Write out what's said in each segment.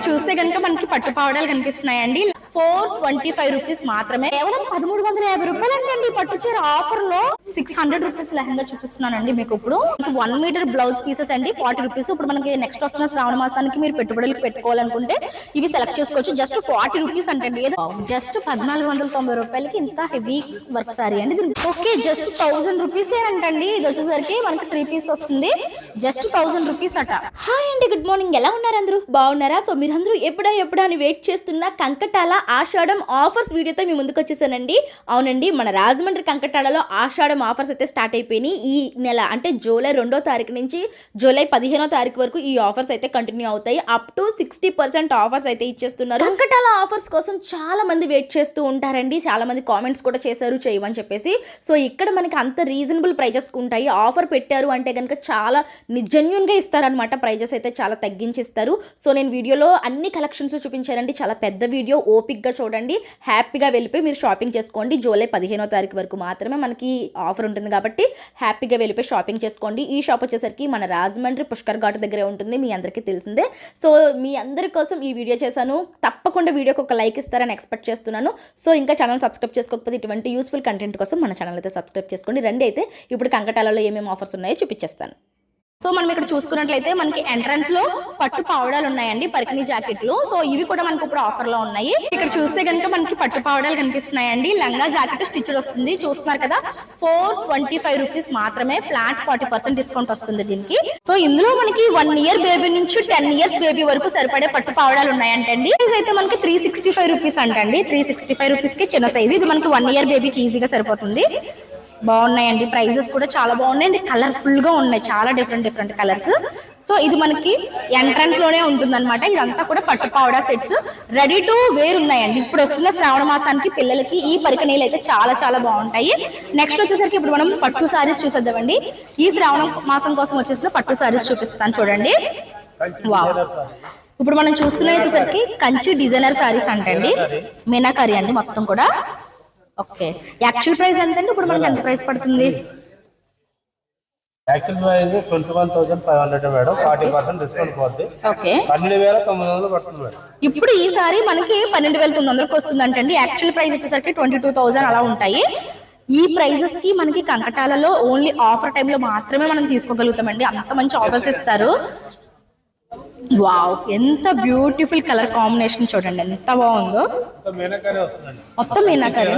చూస్తే కనుక మనకి పట్టు పావడాలు కనిపిస్తున్నాయండి. 425 రూపీస్ మాత్రమే, కేవలం 1350 రూపాయలు అండి. పట్టు చీర ఆఫర్ లో 600 రూపీస్ లెహంగా చూపిస్తున్నానండి మీకు. ఇప్పుడు 1 మీటర్ బ్లౌజ్ పీసెస్ అండి 40 రూపీస్. ఇప్పుడు మనకి నెక్స్ట్ వస్తున్న శ్రావణ మాసానికి మీరు పెట్టుబడులకు పెట్టుకోవాలనుకుంటే ఇవి సెలెక్ట్ చేసుకోవచ్చు. జస్ట్ 40 రూపీస్ అంటే జస్ట్ 1490 రూపాయలకి ఇంత హెవీ వర్క్ సారీ అండి. ఓకే, జస్ట్ 1000 రూపీస్ అంటండి. ఇది వచ్చేసరికి మనకి 3 పీస్ వస్తుంది, జస్ట్ 1000 రూపీస్ అట. హాయ్ అండి, గుడ్ మార్నింగ్. ఎలా ఉన్నారు అందరూ? బాగున్నారా? సో మీరందరూ ఎప్పుడా అని వెయిట్ చేస్తున్న కంకటాల ఆషాఢం ఆఫర్స్ వీడియోతో మీ ముందుకు వచ్చేసానండి. అవునండి, మన రాజమండ్రి కంకటాలలో ఆషాఢం ఆఫర్స్ అయితే స్టార్ట్ అయిపోయినాయి. ఈ నెల అంటే జూలై 2వ తారీఖు నుంచి జూలై 15వ తారీఖు వరకు ఈ ఆఫర్స్ అయితే కంటిన్యూ అవుతాయి. అప్ టు 60% ఆఫర్స్ అయితే ఇచ్చేస్తున్నారు. కంకటాల ఆఫర్స్ కోసం చాలా మంది వెయిట్ చేస్తూ ఉంటారండి. చాలా మంది కామెంట్స్ కూడా చేశారు చేయమని చెప్పేసి. సో ఇక్కడ మనకి అంత రీజనబుల్ ప్రైజెస్ ఉంటాయి. ఆఫర్ పెట్టారు అంటే కనుక చాలా జెన్యూన్గా ఇస్తారనమాట. ప్రైజెస్ అయితే చాలా తగ్గించి ఇస్తారు. సో నేను వీడియోలో అన్ని కలెక్షన్స్ చూపించానండి. చాలా పెద్ద వీడియో, ఓపిక్గా చూడండి, హ్యాపీగా వెళ్ళిపోయి మీరు షాపింగ్ చేసుకోండి. జూలై 15వ తారీఖు వరకు మాత్రమే మనకి ఆఫర్ ఉంటుంది కాబట్టి హ్యాపీగా వెళ్ళిపోయి షాపింగ్ చేసుకోండి. ఈ షాప్ వచ్చేసరికి మన రాజమండ్రి పుష్కర్ ఘాట్ దగ్గరే ఉంటుంది, మీ అందరికీ తెలిసిందే. సో మీ అందరి కోసం ఈ వీడియో చేశాను. తప్పకుండా వీడియోకి ఒక లైక్ ఇస్తారని ఎక్స్పెక్ట్ చేస్తున్నాను. సో ఇంకా ఛానల్ సబ్స్క్రైబ్ చేసుకోకపోతే ఇటువంటి యూస్ఫుల్ కంటెంట్ కోసం మన ఛానల్ అయితే సబ్స్క్రైబ్ చేసుకోండి. రండి అయితే ఇప్పుడు కంకటాలలో ఏమేమి ఆఫర్స్ ఉన్నాయో చూపించేస్తాను. సో మనం ఇక్కడ చూసుకున్నట్లయితే మనకి ఎంట్రన్స్ లో పట్టు పావడాలు ఉన్నాయండి, పరికిణి జాకెట్లు. సో ఇవి కూడా మనకి ఇప్పుడు ఆఫర్ లో ఉన్నాయి. ఇక్కడ చూస్తే కనుక మనకి పట్టు పావడాలు కనిపిస్తున్నాయండి. లంగా జాకెట్ స్టిచ్డ్ వస్తుంది, చూస్తున్నారు కదా. 425 రూపీస్ మాత్రమే, ఫ్లాట్ 40% డిస్కౌంట్ వస్తుంది దీనికి. సో ఇందులో మనకి 1 ఇయర్ బేబీ నుంచి 10 ఇయర్స్ బేబీ వరకు సరిపడే పట్టు పావడాలు ఉన్నాయంటండి. సైజ్ అయితే మనకి 365 రూపీస్ అంటండి. 365 రూపీస్ కి చిన్న సైజ్. ఇది మనకి 1 ఇయర్ బేబీకి ఈజీగా సరిపోతుంది. బాగున్నాయండి, ప్రైజెస్ కూడా చాలా బాగున్నాయి అండి. కలర్ఫుల్ గా ఉన్నాయి, చాలా డిఫరెంట్ కలర్స్. సో ఇది మనకి ఎంట్రన్స్ లోనే ఉంటుంది అనమాట. ఇదంతా కూడా పట్టు పావడా సెట్స్, రెడీ టు వేర్ ఉన్నాయండి. ఇప్పుడు వస్తున్న శ్రావణ మాసానికి పిల్లలకి ఈ పరికణీలు అయితే చాలా బాగుంటాయి. నెక్స్ట్ వచ్చేసరికి ఇప్పుడు మనం పట్టు సారీస్ చూసేద్దామండి. ఈ శ్రావణ మాసం కోసం వచ్చేసిన పట్టు సారీస్ చూపిస్తాను చూడండి. వావ్, ఇప్పుడు మనం చూస్తున్న వచ్చేసరికి కంచి డిజైనర్ సారీస్ అంటండి. మీనాకరీ అండి మొత్తం కూడా. ఓకే, యాక్చువల్ ప్రైస్ ఎంత అండి? ఇప్పుడు మనకి ఎంత ప్రైస్ పడుతుంది? యాక్చువల్ ప్రైస్ 21,500 మేడం, 40% డిస్కౌంట్ పోద్ది. ఓకే, 12,900 పడుతుంది మేడం. ఇప్పుడు ఈ సారీ మనకి 12,900కి వస్తుంది అంటండి. యాక్చువల్ ప్రైస్ వచ్చేసరికి 22,000 అలా ఉంటాయి. ఈ ప్రైజెస్ కి మనకి కంకటాలలో ఓన్లీ ఆఫర్ టైంలో మాత్రమే మనం తీసుకోగలుగుతామండి. అంత మంచి ఆఫర్స్ ఇస్తారు. వావ్, ఎంత బ్యూటిఫుల్ కలర్ కాంబినేషన్ చూడండి, ఎంత బాగుందో. మొత్తం మీనాకరీ.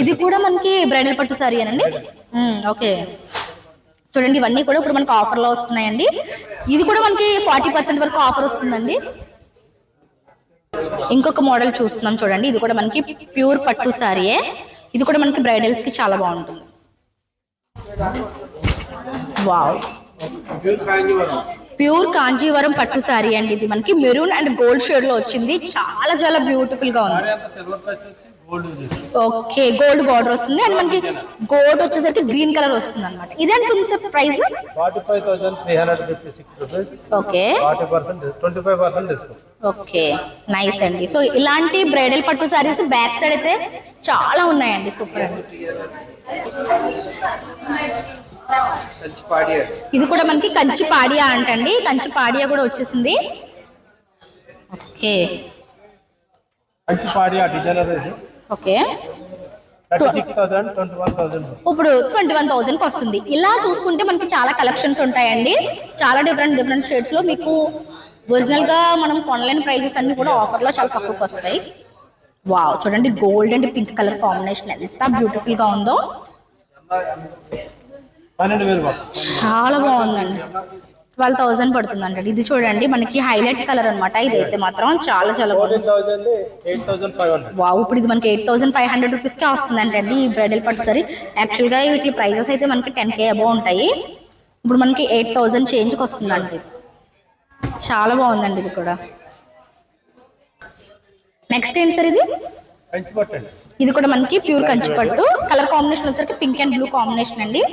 ఇది కూడా మనకి బ్రైడల్ పట్టు సారీ అనండి. ఓకే, చూడండి ఇవన్నీ కూడా ఇప్పుడు మనకి ఆఫర్ లో వస్తున్నాయండి. ఇది కూడా మనకి 40% వరకు ఆఫర్ వస్తుందండి. ఇంకొక మోడల్ చూస్తున్నాం చూడండి. ఇది కూడా మనకి ప్యూర్ పట్టు సారీయే. ఇది కూడా మనకి బ్రైడల్స్ కి చాలా బాగుంటుంది. వావ్, ప్యూర్ కాంజీవరం పట్టు సారీ అండి. ఇది మనకి మెరూన్ అండ్ గోల్డ్ షేడ్ లో వచ్చింది. చాలా బ్యూటిఫుల్ గా ఉంది. ఓకే, గోల్డ్ బార్డర్ వస్తుంది అండ్ మనకి గోల్డ్ వచ్చేసరికి గ్రీన్ కలర్ వస్తుంది అనమాట. ఇదేంటి ఉంది sir price? 45,356 rupees. Okay, 25% discount. Okay, nice అండి. సో ఇలాంటి బ్రైడల్ పట్టు సారీస్ బ్యాక్ సైడ్ అయితే చాలా ఉన్నాయండి. సూపర్ అండి. ఇది కూడా మనకి కంచి పాడియా అంటండి. కంచి పాడియా కూడా వచ్చేసింది. Okay, Kanchi Padiya designer. Okay, 36,000, 21,000. ఇప్పుడు 21,000కి వస్తుంది. ఇలా చూసుకుంటే మనకి చాలా కలెక్షన్స్ ఉంటాయండి. చాలా డిఫరెంట్ షేడ్స్ లో మీకు ఒరిజినల్ గా మనం కొనలేని ప్రైజెస్ అన్ని కూడా ఆఫర్ లో చాలా తక్కువకి వస్తాయి. వావ్, చూడండి gold and pink colour combination ఎంత బ్యూటిఫుల్ గా ఉందో. చాలా బాగుందండి. 12,000 పడుతుంది అంటే. ఇది చూడండి మనకి హైలైట్ కలర్ అనమాట. ఇదైతే మాత్రం చాలా బాగుంది. వావ్, ఇప్పుడు ఇది మనకి 8,500 రూపీస్ కే వస్తుందంటే అండి ఈ బ్రైడల్ పట్టు సారీ. యాక్చువల్ గా వీటి ప్రైజెస్ అయితే మనకి 10K అబౌవ్ ఉంటాయి. ఇప్పుడు మనకి 8,000 చేంజ్కి వస్తుందండి. చాలా బాగుందండి ఇది కూడా. నెక్స్ట్ ఏంటి సార్? ఇది కూడా మనకి ప్యూర్ కంచి పట్టు. కలర్ కాంబినేషన్ వచ్చేసరికి పింక్ అండ్ బ్లూ కాంబినేషన్ అండి.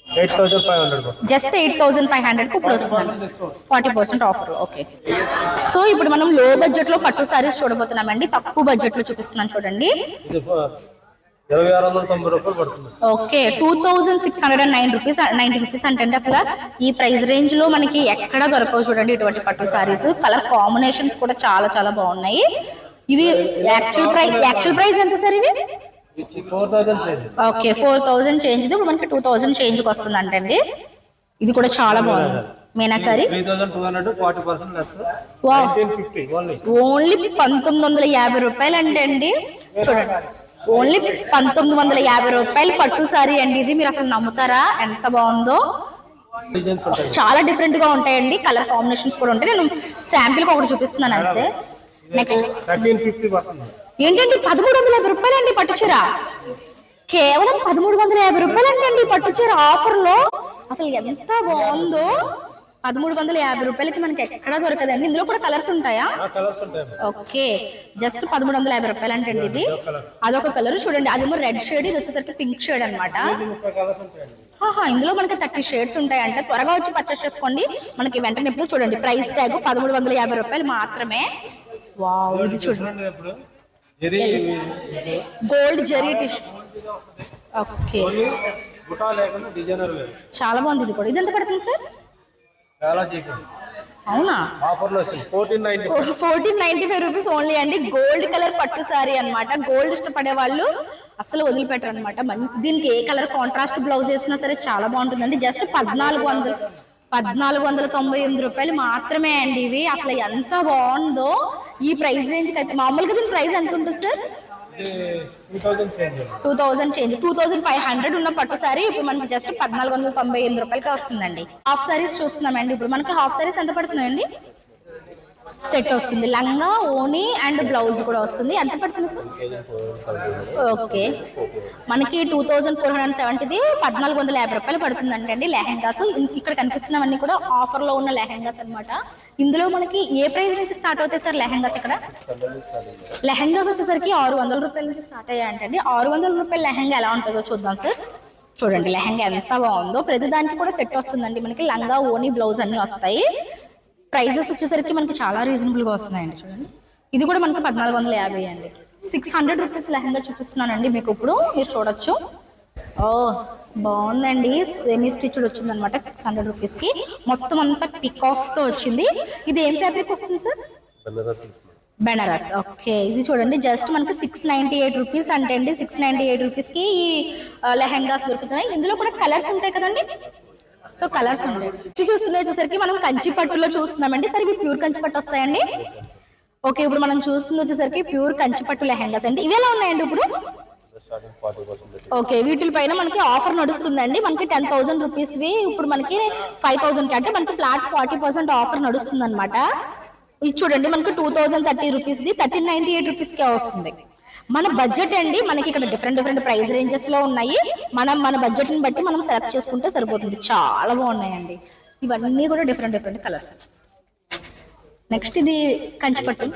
8,500. జస్ట్ 8,500 కు ఇప్పుడు వస్తుంది, 40% ఆఫర్. ఓకే, సో ఇప్పుడు మనం లో బడ్జెట్ లో పట్టు సారీస్ చూడబోతున్నామండి. తక్కువ బడ్జెట్ లో చూపిస్తున్నాను చూడండి. 2690 పడుతుంది. ఓకే 2609 రూపీస్ 90 రూపీస్ అంటే అసలు ఈ ప్రైస్ రేంజ్ లో మనకి ఎక్కడ దొరకవు చూడండి ఇటువంటి పట్టు సారీస్. కలర్ కాంబినేషన్స్ కూడా చాలా చాలా బాగున్నాయి. ఇవి యాక్చువల్ ప్రైస్ ఎంత సార్ ఇవి? 4000 చేంజ్. ఓకే 4000 చేంజ్ ఇప్పుడు మనకి 2000 చేంజ్ కి వస్తుంది అంటండి. ఇది కూడా చాలా బాగుంది. మీనాకరి 3200 40% లెస్. వావ్ 1950 ఓన్లీ 1950 రూపాయలు అండి. చూడండి ఓన్లీ 1950 రూపాయలు పట్టు సారీ అండి. ఇది మీరు అసలు నమ్ముతారా ఎంత బాగుందో. డిజైన్స్ ఉంటాయి. చాలా డిఫరెంట్ గా ఉంటాయండి. కలర్ కాంబినేషన్స్ కూడా ఉంటాయి. నేను శాంపిల్ కి ఒకటి చూపిస్తున్నాను అంతే. నెక్స్ట్ 1350 పడుతుంది. ఏంటండి 1350 రూపాయలు అండి పట్టు చీర. కేవలం 1350 రూపాయలు అండి పట్టు చీర ఆఫర్ లో. అసలు ఎంత బాగుందో. 1350 రూపాయలకి మనకి ఎక్కడా దొరకదండి. ఇందులో కూడా కలర్స్ ఉంటాయా? కలర్స్ ఉంటాయి. ఓకే జస్ట్ 1350 రూపాయలు అంటే ఇది. అదొక కలర్ చూడండి, అదేమో రెడ్ షేడ్, ఇది వచ్చేసరికి పింక్ షేడ్ అనమాట. 30 కలర్స్ ఉంటాయండి. ఇందులో మనకి 30 షేడ్స్ ఉంటాయంటే త్వరగా వచ్చి పర్చేస్ చేసుకోండి. మనకి వెంటనే ఇప్పుడు చూడండి ప్రైస్ ట్యాగ్ 1350 రూపాయలు మాత్రమే. వావ్ ఇది చూడండి ఇప్పుడు ఇది గోల్డ్ జరీ టిష్యూ. ఓకే బుటా లేకుండా డిజైనర్ లేదు. చాలా బాగుంది. ఇది కూడా ఇది ఎంత పడుతుంది సార్? చాలా చీప్. అవునా? ఆఫర్ లో వచ్చింది 1495 రూపీస్ ఓన్లీ అండి. గోల్డ్ కలర్ పట్టు సారీ అన్నమాట. గోల్డ్ ఇష్టపడే వాళ్ళు అసలు వదిలిపెట్టరు అనమాట. దీనికి ఏ కలర్ కాంట్రాస్ట్ బ్లౌజ్ వేసినా సరే చాలా బాగుంటుందండి. జస్ట్ 1498 రూపాయలు మాత్రమే అండి ఇవి. అసలు ఎంత బాగుందో ఈ ప్రైస్ రేంజ్ కి అయితే. మామూలుగా దీని ప్రైస్ ఎంత ఉంటుంది సార్? 2000 చేంజ్ 2500 ఉన్న పట్టు సారీ ఇప్పుడు మనకి జస్ట్ 1498 రూపాయలకి వస్తుందండి. హాఫ్ సారీస్ చూస్తున్నామండి. ఇప్పుడు మనకి హాఫ్ సారీస్ ఎంత పడుతున్నాయండి? సెట్ వస్తుంది, లంగా ఓనీ అండ్ బ్లౌజ్ కూడా వస్తుంది. ఎంత పడుతుంది సార్? ఓకే మనకి 2470ది 1450 రూపాయలు పడుతుంది అండి లెహెంగాస్. ఇక్కడ కనిపిస్తున్నవన్నీ కూడా ఆఫర్ లో ఉన్న లెహెంగాస్ అన్నమాట. ఇందులో మనకి ఏ ప్రైస్ నుంచి స్టార్ట్ అవుతాయి సార్ లెహెంగాస్? ఇక్కడ లెహెంగాస్ వచ్చేసరికి 600 రూపాయల నుంచి స్టార్ట్ అయ్యాయంటండి. 600 రూపాయల లెహెంగా ఎలా ఉంటుందో చూద్దాం సార్. చూడండి లెహెంగా ఎంత బాగుందో. ప్రతి దానికి కూడా సెట్ వస్తుందండి మనకి. లంగా ఓనీ బ్లౌజ్ అన్ని వస్తాయి. ప్రైజెస్ వచ్చేసరికి మనకి చాలా రీజనబుల్ గా వస్తున్నాయండి. చూడండి ఇది కూడా మనకి 1450 అండి. 600 రూపీస్ లెహంగా చూపిస్తున్నానండి మీకు ఇప్పుడు. మీరు చూడొచ్చు. ఓ బాగుందండి. సెమీ స్టిచ్డ్ వచ్చింది అనమాట 600 రూపీస్ కి. మొత్తం అంతా పికాక్స్ తో వచ్చింది. ఇది ఏం ఫ్యాబ్రిక్ వస్తుంది సార్? బెనారస్. ఓకే ఇది చూడండి జస్ట్ మనకి 698 రూపీస్ అంటే అండి. 698 రూపీస్ కి ఈ లెహంగాస్ దొరుకుతున్నాయి. ఇందులో కూడా కలర్స్ ఉంటాయి కదండి. సో కలర్స్ ఉంటాయి. చూస్తున్న వచ్చేసరికి మనం కంచి పట్టులో చూస్తున్నామండి. సరే ఇవి ప్యూర్ కంచి పట్టు వస్తాయండి. ఓకే ఇప్పుడు మనం చూస్తుంది వచ్చేసరికి ప్యూర్ కంచి పట్టు లెహంగాస్ అండి. ఇవి ఎలా ఉన్నాయండి ఇప్పుడు? ఓకే వీటి పైన మనకి ఆఫర్ నడుస్తుందండి. మనకి 10,000 రూపీస్ ఇప్పుడు మనకి 5,000 అంటే మనకి ఫ్లాట్ 40% ఆఫర్ నడుస్తుంది అనమాట. ఇది చూడండి మనకి 2030 రూపీస్ 1398 రూపీస్ కే వస్తుంది. మన బడ్జెట్ అండి. మనకి ఇక్కడ డిఫరెంట్ ప్రైస్ రేంజెస్ లో ఉన్నాయి. మన బడ్జెట్ ని బట్టి మనం సెలెక్ట్ చేసుకుంటే సరిపోతుంది. చాలా బాగున్నాయండి ఇవన్నీ కూడా డిఫరెంట్ కలర్స్. నెక్స్ట్ ఇది కంచిపట్టు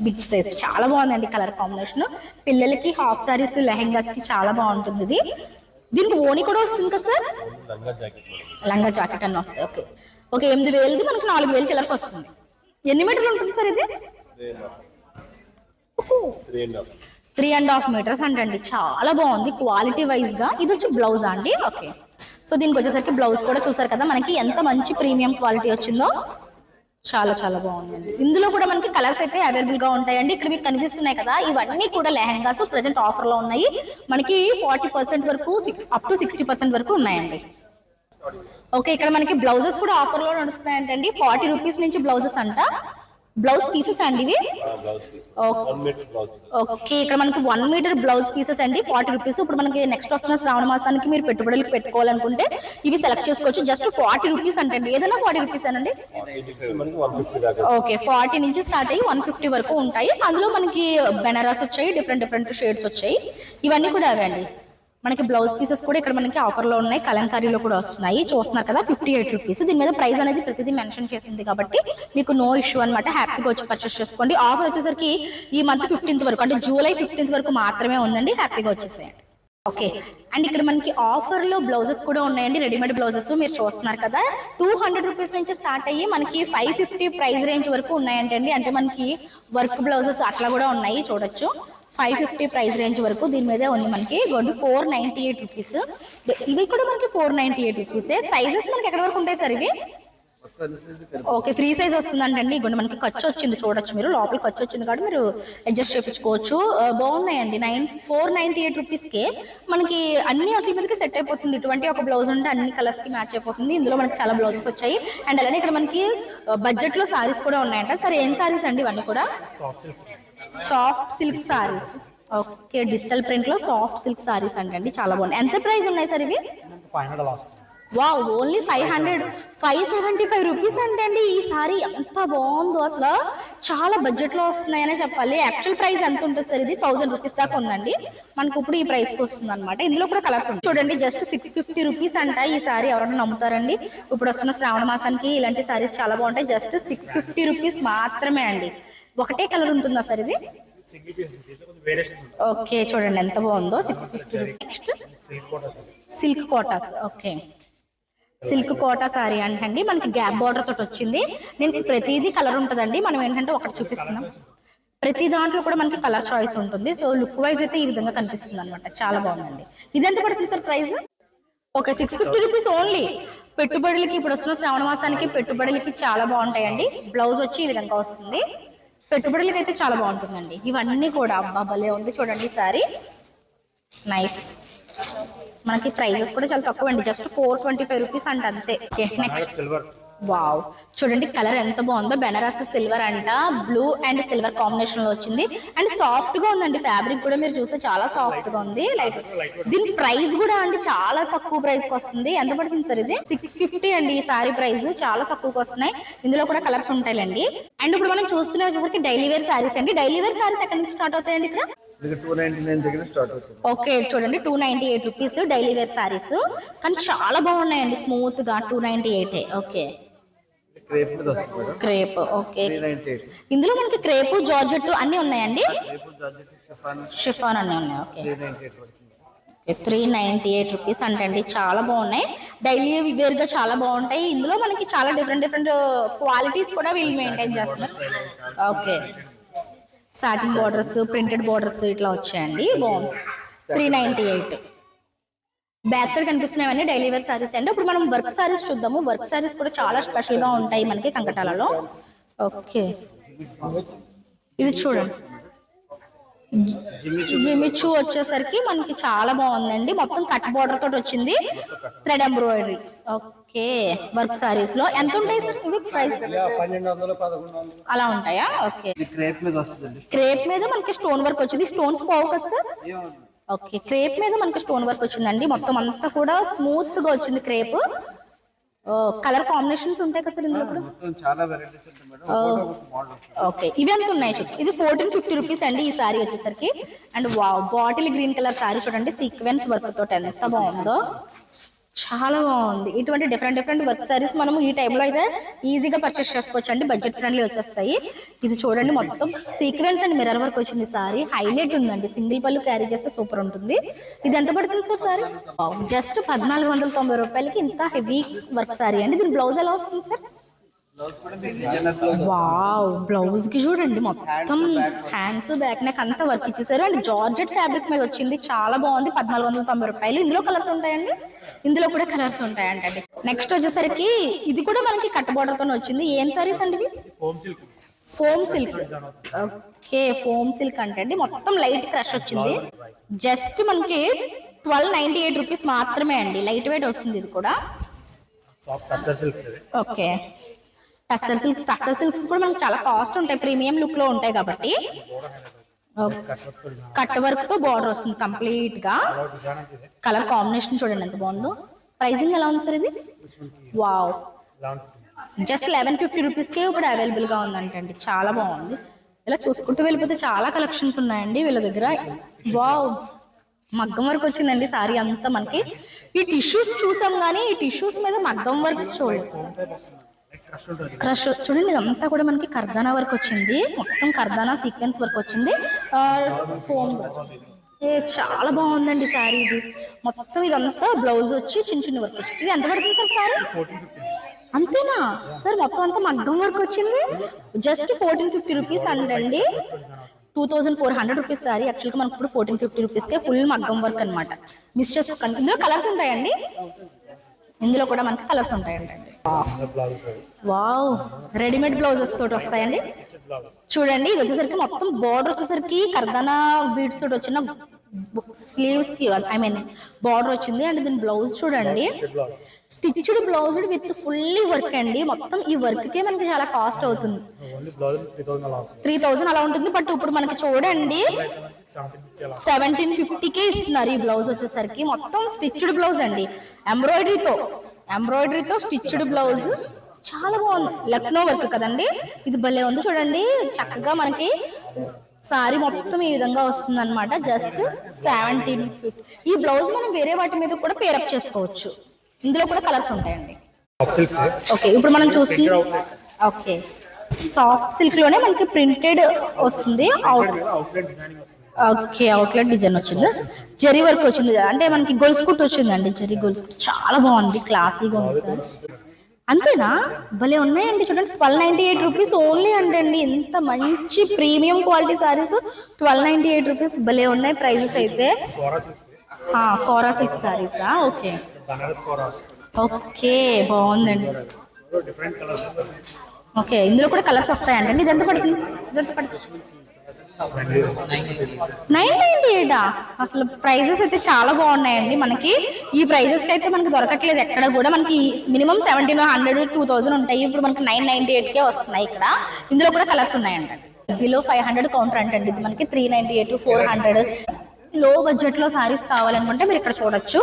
బిగ్ సైజ్ చాలా బాగుందండి కలర్ కాంబినేషన్. పిల్లలకి హాఫ్ సారీస్ లెహెంగాస్ కి చాలా బాగుంటుంది ఇది. దీనికి ఓణి కూడా వస్తుంది కదా సార్? లంగా జాకెట్ అన్నీ వస్తాయి. ఓకే 8000ది మనకి 4000 చిల్లరకు వస్తుంది. ఎన్ని మీటర్లు ఉంటుంది సార్ ఇది? 3.5 మీటర్స్ అంటండి. చాలా బాగుంది క్వాలిటీ వైజ్ గా. ఇది వచ్చి బ్లౌజ్ అండి. ఓకే సో దీనికి వచ్చేసరికి బ్లౌజ్ కూడా చూసారు కదా మనకి ఎంత మంచి ప్రీమియం క్వాలిటీ వచ్చిందో. చాలా బాగుందండి. ఇందులో కూడా మనకి కలర్స్ అయితే అవైలబుల్ గా ఉంటాయండి. ఇక్కడ మీకు కనిపిస్తున్నాయి కదా ఇవన్నీ కూడా లెహెంగాస్ ప్రెసెంట్ ఆఫర్ లో ఉన్నాయి. మనకి 40% వరకు అప్ టు 60% వరకు ఉన్నాయండి. ఓకే ఇక్కడ మనకి బ్లౌజెస్ కూడా ఆఫర్ లో నడుస్తున్నాయంటండి. 40 రూపీస్ నుంచి బ్లౌజెస్ అంట. బ్లౌజ్ పీసెస్ అండి ఇవి. ఓకే ఇక్కడ మనకి 1 మీటర్ బ్లౌజ్ పీసెస్ అండి 40 రూపీస్. ఇప్పుడు మనకి నెక్స్ట్ వస్తున్న శ్రావణ మాసానికి మీరు పెట్టుబడులకు పెట్టుకోవాలనుకుంటే ఇవి సెలెక్ట్ చేసుకోవచ్చు. జస్ట్ 40 రూపీస్ అంటండి. ఏదైనా 40 రూపీస్ అనండి. ఓకే 40 నుంచి స్టార్ట్ అయ్యి 150 వరకు ఉంటాయి. అందులో మనకి బెనారస్ వచ్చాయి, డిఫరెంట్ షేడ్స్ వచ్చాయి. ఇవన్నీ కూడా అవే అండి. మనకి బ్లౌజ్ పీసెస్ కూడా ఇక్కడ మనకి ఆఫర్ లో ఉన్నాయి. కలంకారీలో కూడా వస్తున్నాయి. చూస్తున్నారు కదా 58 రూపీస్. దీని మీద ప్రైస్ అనేది ప్రతిదీ మెన్షన్ చేసింది కాబట్టి మీకు నో ఇష్యూ అనమాట. హ్యాపీగా వచ్చి పర్చేస్ చేసుకోండి. ఆఫర్ వచ్చేసరికి ఈ మంత్ 15th వరకు అంటే జూలై 15th వరకు మాత్రమే ఉందండి. హ్యాపీగా వచ్చేసేయండి. ఓకే. అండ్ ఇక్కడ మనకి ఆఫర్ లో బ్లౌజెస్ కూడా ఉన్నాయండి, రెడీమేడ్ బ్లౌజెస్ మీరు చూస్తున్నారు కదా. 200 రూపీస్ నుంచి స్టార్ట్ అయ్యి మనకి 550 ప్రైస్ రేంజ్ వరకు ఉన్నాయంటండి. అంటే మనకి వర్క్ బ్లౌజెస్ అట్లా కూడా ఉన్నాయి, చూడొచ్చు. 550 ప్రైస్ రేంజ్ వరకు దీని మీదే ఉంది మనకి. 498 రూపీస్. ఇవి కూడా మనకి 498 రూపీసే. సైజెస్ మనకి ఎక్కడ వరకు ఉంటాయి సార్ ఇవి? ఓకే, ఫ్రీ సైజ్ వస్తుందంటండి. ఇగోండి మనకి ఖర్చు వచ్చింది, చూడొచ్చు మీరు. లోపల ఖర్చు వచ్చింది కాబట్టి మీరు అడ్జస్ట్ చేయించుకోవచ్చు. బాగున్నాయండి. 498 రూపీస్కే మనకి అన్ని వాటి మీదకి సెట్ అయిపోతుంది. ఇటువంటి ఒక బ్లౌజ్ ఉంటే అన్ని కలర్స్ కి మ్యాచ్ అయిపోతుంది. ఇందులో మనకి చాలా బ్లౌజెస్ వచ్చాయి. అండ్ అలానే ఇక్కడ మనకి బడ్జెట్ లో సారీస్ కూడా ఉన్నాయంట. సరే, ఏం సారీస్ అండి ఇవన్నీ కూడా? Soft silk saris. Okay, digital print లో సాఫ్ట్ సిల్క్ సారీస్ అంటండి, చాలా బాగున్నాయి. ఎంత ప్రైస్ ఉన్నాయి సార్ ఇవి? 500. వావ్, ఓన్లీ 575 రూపీస్ అంటండి. ఈ సారీ ఎంత బాగుందో అసలు, చాలా బడ్జెట్ లో వస్తున్నాయనే చెప్పాలి. యాక్చువల్ ప్రైస్ ఎంత ఉంటుంది సార్? ఇది 1000 రూపీస్ దాకా ఉందండి. మనకు ఇప్పుడు ఈ ప్రైస్ కి వస్తుంది అనమాట. ఇందులో కూడా కలర్స్ ఉంటాయి చూడండి. జస్ట్ 650 రూపీస్ అంట ఈ సారీ. ఎవరైనా నమ్ముతారండి? ఇప్పుడు వస్తున్న శ్రావణ మాసానికి ఇలాంటి సారీస్ చాలా బాగుంటాయి. జస్ట్ 650 రూపీస్ మాత్రమే అండి. ఒకటే కలర్ ఉంటుందా సార్ ఇది? ఓకే, చూడండి ఎంత బాగుందో. 650 rupees. Next silk Kotas. Okay, silk Kota sari అంటండి. మనకి గ్యాప్ బార్డర్ తోటి వచ్చింది. నేను ప్రతిదీ కలర్ ఉంటుందండి. మనం ఏంటంటే ఒకటి చూపిస్తున్నాం. ప్రతి దాంట్లో కూడా మనకి కలర్ చాయిస్ ఉంటుంది. సో లుక్ వైజ్ అయితే ఈ విధంగా కనిపిస్తుంది అనమాట. చాలా బాగుందండి. ఇది ఎంత పడుతుంది sir price? Okay, 650 rupees only. పెట్టుబడులకి, ఇప్పుడు వస్తున్న శ్రావణ మాసానికి పెట్టుబడులకి చాలా బాగుంటాయండి. బ్లౌజ్ వచ్చి ఈ విధంగా వస్తుంది. పెట్టుబడులకి అయితే చాలా బాగుంటుందండి. ఇవన్నీ కూడా అబ్బా భలే ఉంది చూడండి సారీ. నైస్. మనకి ప్రైజెస్ కూడా చాలా తక్కువ అండి. జస్ట్ 425 రూపీస్ అంట, అంతే. Okay, next. వావ్, చూడండి కలర్ ఎంత బాగుందో. బెనారస్ సిల్వర్ అంట. బ్లూ అండ్ సిల్వర్ కాంబినేషన్ లో వచ్చింది. అండ్ సాఫ్ట్ గా ఉందండి. ఫ్యాబ్రిక్ కూడా మీరు చూస్తే చాలా సాఫ్ట్ గా ఉంది. లైట్. దీని ప్రైస్ కూడా అండి చాలా తక్కువ ప్రైస్ కి వస్తుంది. ఎంత పడుతుంది సార్ ఇది? 650 అండి ఈ సారీ ప్రైస్. చాలా తక్కువకి వస్తున్నాయి. ఇందులో కూడా కలర్స్ ఉంటాయండి. అండ్ ఇప్పుడు మనం చూస్తున్న వచ్చేసరికి డైలీ వేర్ సారీస్ అండి. డైలీ వేర్ సారీస్ ఎక్కడి నుంచి స్టార్ట్ అవుతాయండి ఇక్కడ? 299 దగ్గర స్టార్ట్ అవుతుంది. ఓకే, చూడండి 298 రూపీస్ డైలీ వేర్ సారీస్. కానీ చాలా బాగున్నాయండి, స్మూత్ గా. 298. ఓకే, క్రేప్ మీద వస్తుంది మేడం. క్రేప్. ఓకే, 398. ఇందులో మనకి క్రేప్, జార్జెట్ అన్ని ఉన్నాయండి. క్రేప్, జార్జెట్, షిఫాన్ అన్ని ఉన్నాయి. ఓకే, 398 పడుతుంది. 398 రూపీస్ అంటండి. చాలా బాగున్నాయి. డైలీ వేర్ గా చాలా బాగుంటాయి. ఇందులో మనకి చాలా డిఫరెంట్ క్వాలిటీస్ కూడా వీళ్ళు మెయింటైన్ చేస్తున్నారు. Okay, satin borders, printed borders ఇట్లా వచ్చాయండి. బాగుంది. 398. బ్యాక్ సైడ్ కనిపిస్తున్నాయని డైలీ వేర్ సారీస్ అండి. ఇప్పుడు మనం వర్క్ సారీస్ చూద్దాము. వర్క్ సారీస్ కూడా చాలా స్పెషల్ గా ఉంటాయి మనకి కంకటాలలో. ఓకే, ఇది చూడండి. జిమిచూ వచ్చేసరికి మనకి చాలా బాగుందండి. మొత్తం కట్ బోర్డర్ తోటి వచ్చింది. Thread embroidery. Okay, work saris లో ఎంత ఉంటాయి సార్ ఇవి ప్రైస్? 1200, 1100 అలా ఉంటాయా? ఓకే, క్రేప్ మీద వస్తుంది. క్రేప్ మీద మనకి స్టోన్ వర్క్ వచ్చింది. స్టోన్స్ పోవు కదా సార్? ఓకే, క్రేప్ మీద మనకి స్టోన్ వర్క్ వచ్చిందండి. మొత్తం అంతా కూడా స్మూత్ గా వచ్చింది క్రేప్. కలర్ కాంబినేషన్స్ ఉంటాయి కదా సార్ ఇందులో కూడా? చాలా వెరైటీస్ ఉంటాయి మేడం. ఓకే, ఇవి ఎంత ఉన్నాయి చూడండి. ఇది 1450 రూపీస్ అండి ఈ సారీ వచ్చేసరికి. And wow, bottle green colour sorry చూడండి. సీక్వెన్స్ వర్క్ తోటి ఎంత బాగుందో, చాలా బాగుంది. ఇటువంటి డిఫరెంట్ వర్క్ సారీస్ మనం ఈ టైంలో అయితే ఈజీగా పర్చేస్ చేసుకోవచ్చు అండి. బడ్జెట్ ఫ్రెండ్లీ వచ్చేస్తాయి. ఇది చూడండి, మొత్తం సీక్వెన్స్ అండ్ మిర్రర్ వర్క్ వచ్చింది సారీ. హైలైట్ ఉందండి. సింగిల్ పళ్ళు క్యారీ చేస్తే సూపర్ ఉంటుంది. ఇది ఎంత పడుతుంది సార్ సారీ? జస్ట్ 1490 రూపాయలకి ఇంత హెవీ వర్క్ సారీ అండి. దీని బ్లౌజ్ ఎలా వస్తుంది సార్? వావ్, బ్లౌజ్ కి చూడండి మొత్తం హ్యాండ్స్, బ్యాక్ నెక్ అంతా వర్క్ ఇచ్చేసారు. అండ్ జార్జెట్ ఫ్యాబ్రిక్ మీద వచ్చింది. చాలా బాగుంది. 1490 రూపాయలు. ఇందులో కలర్స్ ఉంటాయండి. ఇందులో కూడా కలర్స్ ఉంటాయంటండి. నెక్స్ట్ వచ్చేసరికి ఇది కూడా మనకి కట్ బోర్డర్ తో వచ్చింది. ఏం సారీస్ అండి ఇవి? Foam silk. Okay, foam silk అంటే మొత్తం లైట్ క్రష్ వచ్చింది. జస్ట్ మనకి 1298 రూపీస్ మాత్రమే అండి. లైట్ వెయిట్ వస్తుంది ఇది కూడా. ఓకే, టస్సర్ సిల్క్స్ కూడా మనకి చాలా కాస్ట్ ఉంటాయి. ప్రీమియం లుక్ లో ఉంటాయి కాబట్టి. కట్ వర్క్ తో బార్డర్ వస్తుంది కంప్లీట్ గా. కలర్ కాంబినేషన్ చూడండి ఎంత బాగుందో. ప్రైసింగ్ ఎలా ఉంది సార్ ఇది? వావ్, జస్ట్ 1150 రూపీస్ కే ఇప్పుడు అవైలబుల్ గా ఉందంటండి. చాలా బాగుంది. ఇలా చూసుకుంటూ వెళ్ళిపోతే చాలా కలెక్షన్స్ ఉన్నాయండి వీళ్ళ దగ్గర. వావ్, మగ్గం వర్క్ వచ్చిందండి సారీ అంతా మనకి. ఈ టిష్యూస్ చూసాం కానీ ఈ టిష్యూస్ మీద మగ్గం వర్క్స్ చూడండి. క్రష్ చూడండి, ఇదంతా కూడా మనకి కర్దానా వర్క్ వచ్చింది. మొత్తం కర్దానా సీక్వెన్స్ వర్క్ వచ్చింది. ఫోమ్ చాలా బాగుందండి శారీ. ఇది మొత్తం ఇదంతా బ్లౌజ్ వచ్చి చిన్న చిన్న వర్క్ వచ్చింది. ఇది ఎంత పడుతుంది సార్ శారీ? అంతేనా సార్? మొత్తం అంతా మగ్గం వర్క్ వచ్చింది. జస్ట్ 1450 రూపీస్ అంటండి. 2400 రూపీస్ శారీ. యాక్చువల్గా మనకు ఇప్పుడు 1450 రూపీస్కే ఫుల్ మగ్గం వర్క్ అనమాట. మిస్ చేసుకోకండి. ఇందులో కలర్స్ ఉంటాయండి. ఇందులో కూడా మనకి కలర్స్ ఉంటాయండి. వావ్, రెడీమేడ్ బ్లౌజెస్ తోటి వస్తాయండి. చూడండి, ఇది వచ్చేసరికి మొత్తం బార్డర్ వచ్చేసరికి కర్దానా బీడ్స్ తోటి వచ్చిన స్లీవ్స్ కి బార్డర్ వచ్చింది. అండ్ దీని బ్లౌజ్ చూడండి, stitched blouse with fully work అండి. మొత్తం ఈ వర్క్ కే మనకి చాలా కాస్ట్ అవుతుంది. 3000 అలా ఉంటుంది. బట్ ఇప్పుడు మనకి చూడండి 1750కే ఇస్తున్నారు ఈ బ్లౌజ్ వచ్చేసరికి. మొత్తం స్టిచ్డ్ బ్లౌజ్ అండి, ఎంబ్రాయిడరీతో స్టిచ్డ్ బ్లౌజ్. చాలా బాగుంది. లక్నో వర్క్ కదండి, ఇది భలే ఉంది. చూడండి చక్కగా మనకి సారీ మొత్తం ఈ విధంగా వస్తుంది అనమాట. జస్ట్ 1750. ఈ బ్లౌజ్ మనం వేరే వాటి మీద కూడా పేరప్ చేసుకోవచ్చు. ఇందులో కూడా కలర్స్ ఉంటాయండి. ఓకే, ఇప్పుడు మనం చూస్తుంది ఓకే సాఫ్ట్ సిల్క్ లోనే మనకి ప్రింటెడ్ వస్తుంది. ఓకే, అవుట్లెట్ డిజైన్ వచ్చింది. జరీ వర్క్ వచ్చింది, అంటే మనకి గొలుసు కుట్టు వచ్చిందండి. జరీ గొలుసు కుట్టు చాలా బాగుంది, క్లాసీగా ఉంది సార్. అంతేనా? భలే ఉన్నాయండి. చూడండి 1298 రూపీస్ ఓన్లీ అంటండి. ఇంత మంచి ప్రీమియం క్వాలిటీ సారీస్ 1298 రూపీస్. భలే ఉన్నాయి ప్రైజెస్ అయితే. కోరా సిల్క్ సారీసా? ఓకే ఓకే, బాగుందండి. ఓకే, ఇందులో కూడా కలర్స్ వస్తాయండి. ఇది ఎంత పడుతుంది? 998. అసలు ప్రైజెస్ అయితే చాలా బాగున్నాయండి. మనకి ఈ ప్రైజెస్ కి అయితే మనకి దొరకట్లేదు ఎక్కడ కూడా. మనకి మినిమం 1700 2000 ఉంటాయి. ఇప్పుడు మనకి 998కే వస్తున్నాయి ఇక్కడ. ఇందులో కూడా కలర్స్ ఉన్నాయండి. బిలో 500 కౌంటర్ అంటండి. ఇది మనకి 398 400. లో బడ్జెట్ లో సారీస్ కావాలనుకుంటే మీరు ఇక్కడ చూడొచ్చు.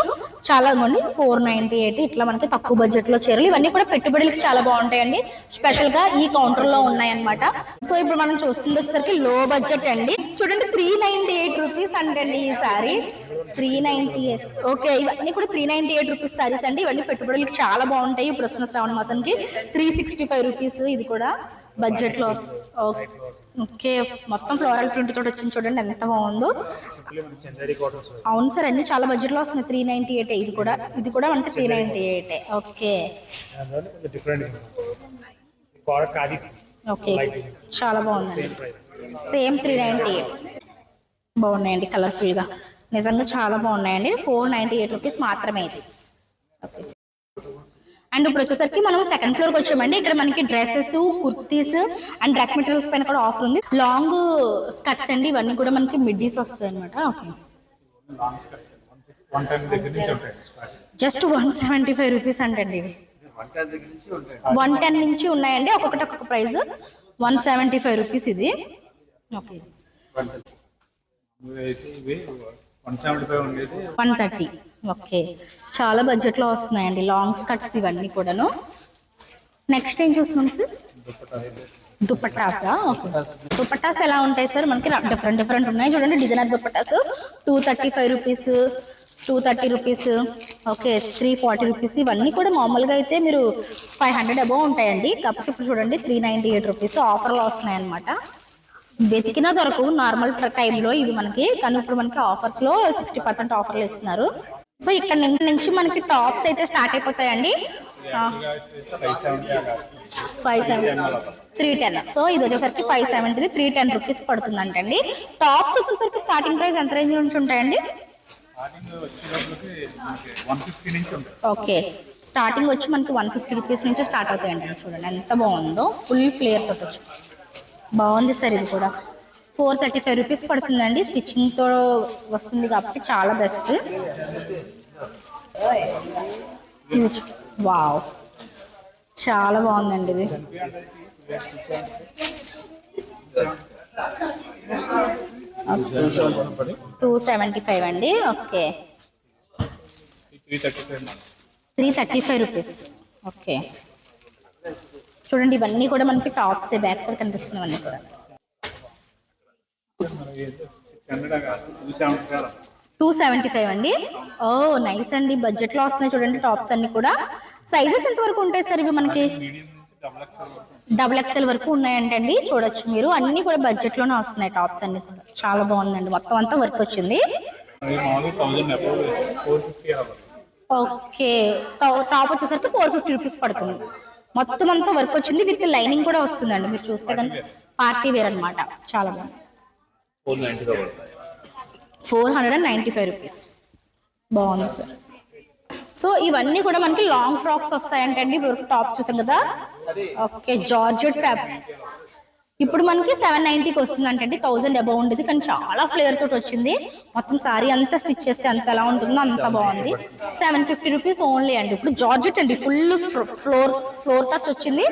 చాలా మంది 498 ఇట్లా మనకి తక్కువ బడ్జెట్ లో చీరలు. ఇవన్నీ కూడా పెట్టుబడులకి చాలా బాగుంటాయండి. స్పెషల్ గా ఈ కౌంటర్ లో ఉన్నాయన్నమాట. సో ఇప్పుడు మనం చూస్తుంది వచ్చేసరికి లో బడ్జెట్ అండి. చూడండి 398 రూపీస్ అంటండి ఈ సారీ. 398. ఓకే, ఇవన్నీ కూడా 398 రూపీస్ సారీస్ అండి. ఇవన్నీ పెట్టుబడులకి చాలా బాగుంటాయి. ఇప్పుడు వస్తున్న శ్రావణ మాసానికి 365 రూపీస్. ఇది కూడా బడ్జెట్ లో. ఓకే, మొత్తం ఫ్లోరల్ ప్రింట్ తోటి వచ్చింది. చూడండి ఎంత బాగుందో. అవును సార్, అన్ని చాలా బడ్జెట్ లో వస్తున్నాయి. 398. ఇది కూడా మనకి 398. ఓకే ఓకే, చాలా బాగుంది. సేమ్ 398. బాగున్నాయండి కలర్ఫుల్ గా. నిజంగా చాలా బాగున్నాయండి. 498 రూపీస్ మాత్రమే ఇది. ఓకే, అండ్ ఇప్పుడు వచ్చేసరికి మనం సెకండ్ ఫ్లోర్కి వచ్చామండి. ఇక్కడ మనకి dresses, kurtis and dress materials పైన కూడా ఆఫర్ ఉంది. లాంగ్ స్కర్ట్స్ అండి, ఇవన్నీ కూడా మనకి మిడ్డీస్ వస్తాయి అనమాట. ఓకే, జస్ట్ 175 రూపీస్ అంటండి. ఇవి 110 నుంచి ఉన్నాయండి. ఒక్కొక్కటి ఒక్కొక్క ప్రైస్. 175 రూపీస్ ఇది. ఓకే, 130. ఓకే, చాలా బడ్జెట్ లో వస్తున్నాయండి లాంగ్ స్కర్ట్స్ ఇవన్నీ కూడాను. నెక్స్ట్ ఏం చూస్తున్నాం సార్? దుపట్టాసా? ఓకే, దుపట్టాస్ ఎలా ఉంటాయి సార్? మనకి డిఫరెంట్ ఉన్నాయి. చూడండి designer dupattas 235 rupees, 230 rupees. Okay, 340 rupees. ఇవన్నీ కూడా మామూలుగా అయితే మీరు 500 అబోవ్ ఉంటాయండి. కాకపోతే ఇప్పుడు చూడండి 398 రూపీస్ ఆఫర్లో వస్తున్నాయి అనమాట. వెతికినా దొరకవు నార్మల్ టైంలో ఇవి మనకి. కానీ ఇప్పుడు మనకి ఆఫర్స్ లో 60% ఆఫర్లు ఇస్తున్నారు. సో ఇక్కడ నుంచి మనకి టాప్స్ అయితే స్టార్ట్ అయిపోతాయండి. 310. సో ఇది వచ్చేసరికి 570, 310 రూపీస్ పడుతుంది అంటండి. టాప్స్ వచ్చేసరికి స్టార్టింగ్ ప్రైస్ ఎంత రేంజ్ నుంచి ఉంటాయండి? ఓకే, స్టార్టింగ్ వచ్చి మనకి 150 రూపీస్ నుంచి స్టార్ట్ అవుతాయండి. చూడండి ఎంత బాగుందో, ఫుల్ ఫ్లేయర్ తోటి వచ్చింది. బాగుంది సార్. ఇది కూడా 435 రూపీస్ పడుతుందండి. స్టిచ్చింగ్తో వస్తుంది కాబట్టి చాలా బెస్ట్. వావ్, చాలా బాగుందండి ఇది. 275 అండి. Okay, 335 rupees. ఓకే, చూడండి ఇవన్నీ కూడా మనకి టాప్స్ బ్యాక్ సైడ్ కనిపిస్తున్నవన్నీ కూడా. 275 అండి. ఓ నైస్ అండి, బడ్జెట్ లో వస్తున్నాయి. చూడండి టాప్స్ అన్ని కూడా. సైజెస్ ఎంత వరకు ఉంటాయి సార్ ఇవి మనకి? XXL వరకు ఉన్నాయంటండి. చూడొచ్చు మీరు, అన్ని కూడా బడ్జెట్ లోనే వస్తున్నాయి టాప్స్ అన్ని కూడా. చాలా బాగుందండి, మొత్తం అంతా వర్క్ వచ్చింది. మామూలుగా 1000 అబౌవ్ 450 అలా పడుతుంది. ఓకే, టాప్ వచ్చేసరికి 450 రూపీస్ పడుతుంది. మొత్తం అంతా వర్క్ వచ్చింది, విత్ లైనింగ్ కూడా వస్తుందండి. మీరు చూస్తే కనుక పార్టీ వేర్ అనమాట. చాలా బాగుంది. 490 పడుతుంది. 495 రూపీస్. బాగుంది సార్. సో ఇవన్నీ కూడా మనకి లాంగ్ ఫ్రాక్స్ వస్తాయంటే అండి. ఇప్పుడు టాప్స్ చూసాం కదా. ఓకే, జార్జెట్ ఫ్యాబ్రిక్ ఇప్పుడు మనకి 790కి వస్తుందంటే అండి. 1000 అబౌవ్ ఉండేది, కానీ చాలా ఫ్లేవర్ తోటి వచ్చింది. మొత్తం సారీ అంతా స్టిచ్ చేస్తే అంత ఎలా ఉంటుందో అంత బాగుంది. 750 రూపీస్ ఓన్లీ అండి. ఇప్పుడు జార్జెట్ అండి, ఫుల్ ఫ్లోర్ టచ్ వచ్చింది.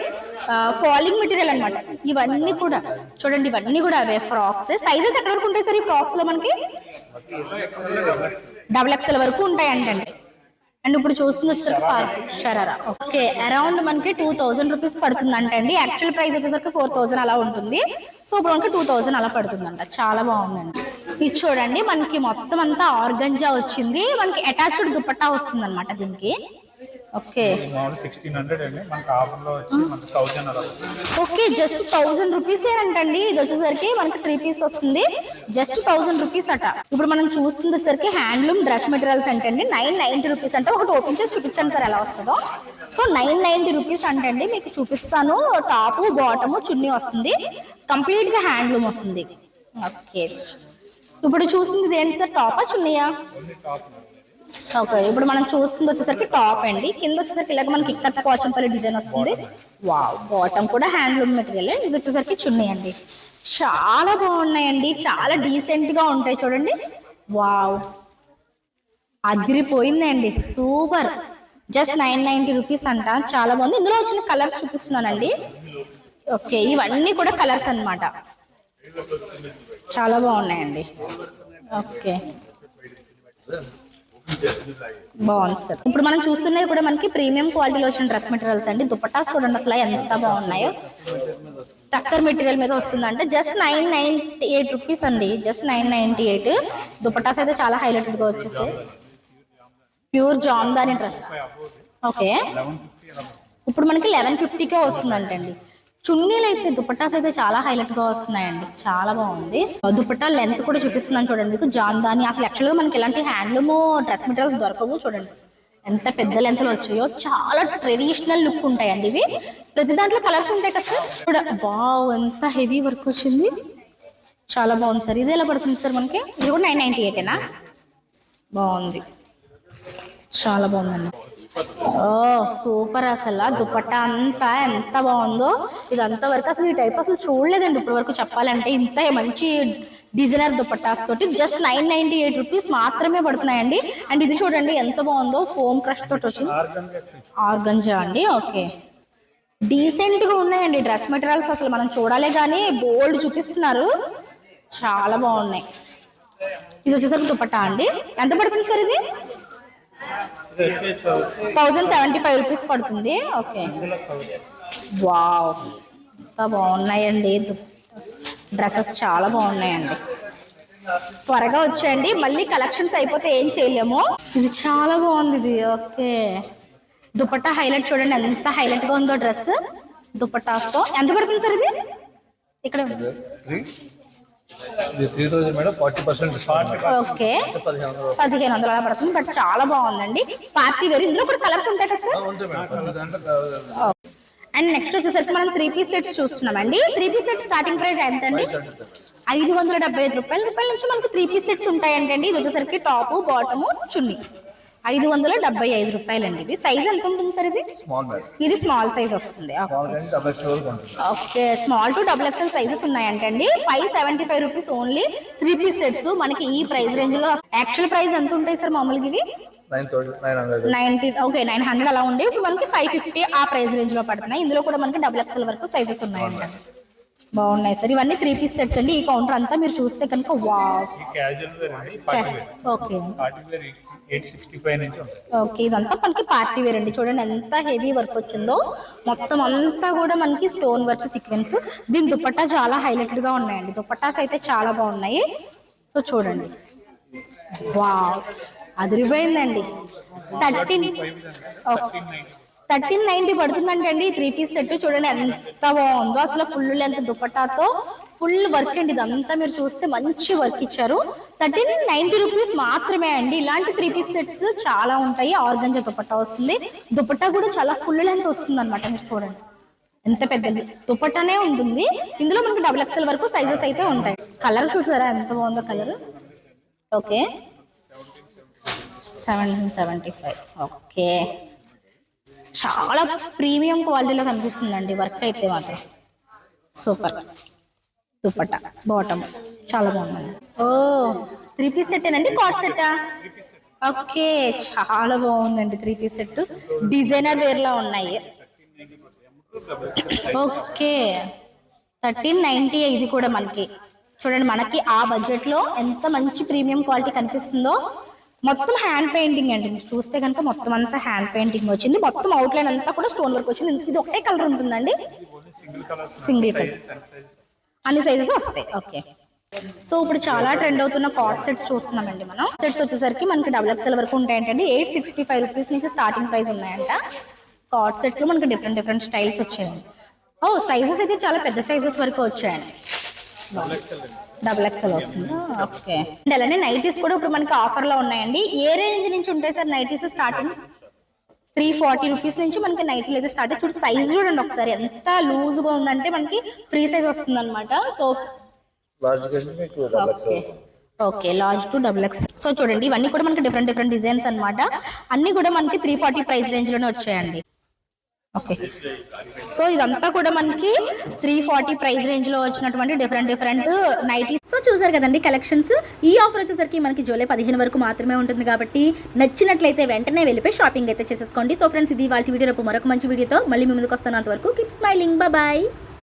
ఫాలింగ్ మెటీరియల్ అనమాట. ఇవన్నీ కూడా చూడండి, ఇవన్నీ కూడా అవే ఫ్రాక్స్. సైజెస్ ఎక్కడ వరకు ఉంటాయి సార్ ఈ ఫ్రాక్స్ లో? మనకి XXL వరకు ఉంటాయి అంటండి. అండ్ ఇప్పుడు చూస్తుంది వచ్చేసరికి షరారా. ఓకే, అరౌండ్ మనకి 2000 రూపీస్ పడుతుంది అంటండి. యాక్చువల్ ప్రైస్ వచ్చేసరికి 4000 అలా ఉంటుంది. సో ఇప్పుడు మనకి 2000 అలా పడుతుందంట. చాలా బాగుందండి. ఇది చూడండి, మనకి మొత్తం అంతా ఆర్గంజా వచ్చింది. మనకి అటాచ్డ్ దుపట్టా వస్తుంది అనమాట దీనికి. ఓకే, 1600 అండి. మనకి ఆఫర్లో వచ్చి మనకి 1000 అలా. ఓకే, జస్ట్ 1000 రూపీస్ అంటండి. ఇది వచ్చేసరికి మనకి 3 పీస్ వస్తుంది. జస్ట్ 1000 రూపీస్ అట. ఇప్పుడు మనం చూస్తుంది వచ్చేసరికి హ్యాండ్లూమ్ డ్రెస్ మెటీరియల్స్ అంటండి. 990 రూపీస్ అంటే. ఒకటి ఓపెన్ చేసి చూపించండి సార్ ఎలా వస్తుందో. సో 990 రూపీస్ అంటండి. మీకు చూపిస్తాను. టాప్, బాటమ్, చున్నీ వస్తుంది. కంప్లీట్ గా హ్యాండ్లూమ్ వస్తుంది. ఓకే, ఇప్పుడు చూస్తుంది ఏంటి సార్? టాపా చున్నీయా? ఓకే, ఇప్పుడు మనం చూస్తుంది వచ్చేసరికి టాప్ అండి. కింద వచ్చేసరికి ఇలాగ మనకి ఇక్కత పోచంపల్లి డిజైన్ వస్తుంది. వావ్, బాటమ్ కూడా హ్యాండ్లూమ్ మెటీరియల్. ఇది వచ్చేసరికి చున్నీ అండి. చాలా బాగున్నాయండి, చాలా డీసెంట్ గా ఉంటాయి. చూడండి, వావ్, అదిరిపోయిందండి, సూపర్. జస్ట్ 990 రూపీస్ అంట. చాలా బాగుంది. ఇందులో వచ్చిన కలర్స్ చూపిస్తున్నానండి. ఓకే, ఇవన్నీ కూడా కలర్స్ అన్నమాట. చాలా బాగున్నాయండి. ఓకే, బాగుంది సార్. ఇప్పుడు మనం చూస్తున్నది కూడా మనకి ప్రీమియం క్వాలిటీలో వచ్చిన డ్రెస్ మెటీరియల్స్ అండి. దుపట్టాస్ చూడండి అసలు ఎంత బాగున్నాయో. టస్సర్ మెటీరియల్ మీద వస్తుందంటే జస్ట్ 998 రూపీస్ అండి. జస్ట్ 998. దుపట్టాస్ అయితే చాలా హైలైటెడ్ గా వచ్చేసాయి. Pure Jamdani dress. ఓకే, ఇప్పుడు మనకి 1150కే వస్తుందంటండి. చున్నీలు అయితే, దుపట్టాస్ అయితే చాలా హైలైట్ గా వస్తున్నాయండి. చాలా బాగుంది. దుపట్టా లెంత్ కూడా చూపిస్తున్నాను చూడండి మీకు. జామ్దాని అసలు యాక్చువల్ గా మనకి ఇలాంటి హ్యాండ్లూమ్ డ్రెస్ మెటీరియల్స్ దొరకవు. చూడండి ఎంత పెద్ద లెంత్ లో వచ్చాయో. చాలా ట్రెడిషనల్ లుక్ ఉంటాయండి ఇవి. ప్రతి దాంట్లో కలర్స్ ఉంటాయి కదా సార్. కూడా వావ్, ఎంత హెవీ వర్క్ వచ్చింది. చాలా బాగుంది సార్. ఇది ఎలా పడుతుంది సార్ మనకి? ఇది కూడా 998ఏనా? బాగుంది, చాలా బాగుందండి. ఓ సూపర్. అసలు దుపట్టా అంతా ఎంత బాగుందో. ఇదంతా వరకు అసలు ఈ టైప్ అసలు చూడలేదండి ఇప్పటి వరకు చెప్పాలంటే. ఇంత మంచి డిజైనర్ దుపట్టాస్ తోటి జస్ట్ 998 రూపీస్ మాత్రమే పడుతున్నాయండి. అండ్ ఇది చూడండి ఎంత బాగుందో. ఫోమ్ క్రష్ తోటి వచ్చింది. ఆర్గంజా అండి. ఓకే, డీసెంట్ గా ఉన్నాయండి డ్రెస్ మెటీరియల్స్. అసలు మనం చూడాలి కానీ బోల్డ్ చూపిస్తున్నారు. చాలా బాగున్నాయి. ఇది వచ్చేసరికి దుపట్టా అండి. ఎంత పడుతుంది సార్ ఇది? 1075 రూపీస్ పడుతుంది. ఓకే, వావ్, ఎంత బాగున్నాయండి డ్రెస్సెస్. చాలా బాగున్నాయండి. త్వరగా వచ్చేయండి, మళ్ళీ కలెక్షన్స్ అయిపోతే ఏం చేయలేము. ఇది చాలా బాగుంది ఇది. ఓకే, దుపట్టా హైలైట్ చూడండి ఎంత హైలైట్ గా ఉందో డ్రెస్ దుపట్టాస్తో. ఎంత పడుతుంది సార్ ఇది? ఇక్కడ 3000 మేడం. 40% డిస్కౌంట్. ఓకే, 1500 అలా పడుతుంది. బట్ చాలా బాగుందండి. Party wear. ఇందులో కూడా కలర్స్ ఉంటాయి కదా సార్? అండ్ నెక్స్ట్ వచ్చేసరికి మనం 3 పీస్ సెట్స్ చూస్తున్నామండి. 3 పీస్ సెట్స్ స్టార్టింగ్ ప్రైస్ ఎంత అండి? 575 రూపాయల నుంచి మనకి 3 పీస్ సెట్స్ ఉంటాయంటండి. ఇది వచ్చేసరికి టాప్, బాటమ్, చున్నీ. 575 రూపాయలండి. ఇది సైజ్ ఎంత ఉంటుంది సార్? ఇది స్మాల్ సైజ్ వస్తుంది. Okay, small to XXL sizes ఉన్నాయంటండి. 575 రూపీస్ ఓన్లీ 3 పీస్ సెట్స్. మనకి ఈ ప్రైస్ రేంజ్ లో యాక్చువల్ ప్రైస్ ఎంత ఉంటాయి సార్ మామూలుగా? ఇవి 90. ఓకే, 900 అలా ఉండే. ఇప్పుడు మనకి 550 ఆ ప్రైస్ రేంజ్ లో పడుతున్నాయి. ఇందులో కూడా మనకి XXL వరకు సైజెస్ ఉన్నాయంట. బాగున్నాయి సార్. ఇవన్నీ 3 పీస్ సెట్స్ అండి. ఈ కౌంటర్ అంతా మీరు చూస్తే కనుక వావ్. ఓకే, ఓకే, ఇదంతా మనకి పార్టీ వేర్ అండి. చూడండి ఎంత హెవీ వర్క్ వచ్చిందో. మొత్తం అంతా కూడా మనకి స్టోన్ వర్క్ సీక్వెన్స్. దీని దుపట్టా చాలా హైలైటెడ్ గా ఉన్నాయండి. దుపట్టాస్ అయితే చాలా బాగున్నాయి. సో చూడండి, వావ్, అదిరిపోయిందండి. 1390 పడుతుందంటే అండి 3 పీస్ సెట్. చూడండి ఎంత బాగుందో అసలు. ఫుల్ లెంత్ దుపట్టాతో ఫుల్ వర్క్ అండి. ఇదంతా మీరు చూస్తే మంచి వర్క్ ఇచ్చారు. 1390 రూపీస్ మాత్రమే అండి. ఇలాంటి 3 పీస్ సెట్స్ చాలా ఉంటాయి. ఆర్గంజా దుపట్టా వస్తుంది. దుపట్టా కూడా చాలా ఫుల్ లెంత్ వస్తుంది అనమాట. మీరు చూడండి ఎంత పెద్దది దుపట్టానే ఉంటుంది. ఇందులో మనకి XXL వరకు సైజెస్ అయితే ఉంటాయి. కలర్ చూసారా ఎంత బాగుందో కలర్. ఓకే 1775. ఓకే చాలా ప్రీమియం క్వాలిటీలో కనిపిస్తుందండి వర్క్ అయితే మాత్రం సూపర్. దుపట్టా బాటమ్ చాలా బాగుందండి. ఓ 3 పీస్ సెట్ ఏనండి, కాట్ సెట్టా? ఓకే చాలా బాగుందండి 3 పీస్ సెట్. డిజైనర్ వేర్ లా ఉన్నాయి. ఓకే 1390 ఇది కూడా మనకి చూడండి. మనకి ఆ బడ్జెట్ లో ఎంత మంచి ప్రీమియం క్వాలిటీ కనిపిస్తుందో. మొత్తం హ్యాండ్ పెయింటింగ్ అండి. మీరు చూస్తే కనుక మొత్తం అంతా హ్యాండ్ పెయింటింగ్ వచ్చింది. మొత్తం అవుట్లైన్ అంతా కూడా స్టోన్ వర్క్ వచ్చింది. ఇది ఒకటే కలర్ ఉంటుందండి, సింగిల్ కలర్, అన్ని సైజెస్ వస్తాయి. ఓకే సో ఇప్పుడు చాలా ట్రెండ్ అవుతున్న కాట్ సెట్స్ చూస్తున్నామండి మనం. సెట్స్ వచ్చేసరికి మనకి XXL వరకు ఉంటాయంటండి. 865 రూపీస్ నుంచి స్టార్టింగ్ ప్రైస్ ఉన్నాయంట. కాట్ సెట్ లో మనకి డిఫరెంట్ స్టైల్స్ వచ్చాయండి. ఓ సైజెస్ అయితే చాలా పెద్ద సైజెస్ వరకు వచ్చాయండి. XXL వస్తుంది. ఓకే అండ్ అలానే నైటీస్ కూడా ఇప్పుడు మనకి ఆఫర్ లో ఉన్నాయండి. ఏ రేంజ్ నుంచి ఉంటాయి సార్ నైటీస్? స్టార్టింగ్ 340 రూపీస్ నుంచి మనకి నైటీలు అయితే స్టార్ట్. చూడండి సైజ్ చూడండి ఒకసారి ఎంత లూజ్ గా ఉందంటే మనకి ఫ్రీ సైజ్ వస్తుంది అనమాట. So okay large to XXL. So చూడండి ఇవన్నీ కూడా మనకి డిఫరెంట్ డిజైన్స్ అన్నమాట. అన్ని కూడా మనకి 340 ప్రైస్ రేంజ్ లోనే వచ్చాయండి. ఓకే సో ఇదంతా కూడా మనకి 340 ప్రైస్ రేంజ్ లో వచ్చినటువంటి డిఫరెంట్ నైటీస్. సో చూసారు కదండి కలెక్షన్స్. ఈ ఆఫర్ వచ్చేసరికి మనకి జూలై 15 వరకు మాత్రమే ఉంటుంది కాబట్టి నచ్చినట్లయితే వెంటనే వెళ్ళిపోయి షాపింగ్ అయితే చేసేసుకోండి. సో ఫ్రెండ్స్ ఇది వాళ్ళ వీడియో. రేపు మరొక మంచి వీడియోతో మళ్ళీ మీ ముందుకు వస్తాను. అంతవరకు కీప్ స్మైలింగ్. బాయ్.